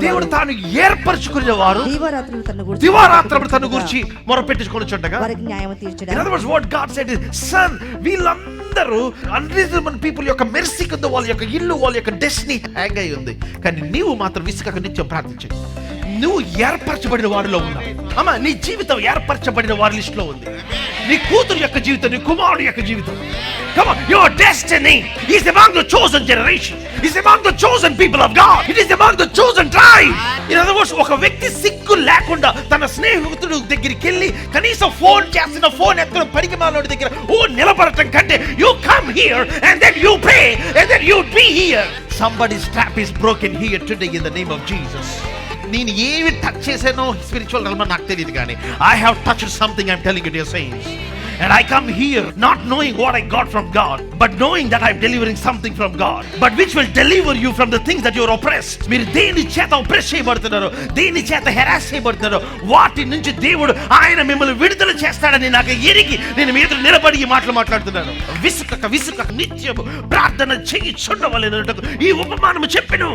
దేవుడు తాను ఏర్పరచుకునే వారు దివారాత్రములు తన గురించి మొరపెట్టుకొనుచుండగా వారికి న్యాయం తీర్చడానికి. In other words, what God said is, son, వీళ్ళందరూ అన్రీజనబుల్ పీపుల్ యొక్క మెర్సీ కింద వాళ్ళ యొక్క ఇల్లు, వాళ్ళ యొక్క డెస్టినీ హ్యాంగ్ అయి ఉంది. కానీ నీవు మాత్రం విసుకక నిత్యం ప్రార్థించు. నువ్వు ఏర్పరచబడిన వారిలో ఉన్నావు. అమ్మా, నీ జీవితం ఏర్పరచబడిన వారి లిస్ట్ లో ఉంది. నీ కూతురు యొక్క జీవితం, నీ కుమారుడు యొక్క జీవితం. Come on, your destiny is among the chosen generation. It is among the chosen people of God. It is among the chosen tribe. In other words, ఒక వ్యక్తి సిగ్గు లేకుండా తన స్నేహితుడు దగ్గరికి వెళ్ళి కనీసం ఫోన్ చేస్తున్న ఫోన్ ఎత్తున పరిగమాలోడి దగ్గర నిలబడటం కంటే, you come here and then you pray and then you be here. Somebody's trap is broken here today in the name of Jesus. నేను ఏమి టచ్ చేశానో స్పిరిచువల్ రెల్మ్ నాకు తెలియదు, కానీ I have touched something. I'm telling you, dear saints. And I come here not knowing what I got from God, but knowing that I'm delivering something from God, but which will deliver you from the things that you're oppressed. మీరు దేని చేత oppress చేయబడుతున్నారు, దేని చేత harass చేయబడుతున్నారు, వాటి నుంచి దేవుడు ఆయన మిమ్మల్ని విడుదల చేస్తాడని నాకు ఎరిగి నేను మీ ఎదురు నిలబడి ఈ మాటలు మాట్లాడుతున్నాను. విసుకక నిత్యము ప్రార్థన చేయుచుండవలెనటకు ఈ ఉపమానము చెప్పెను.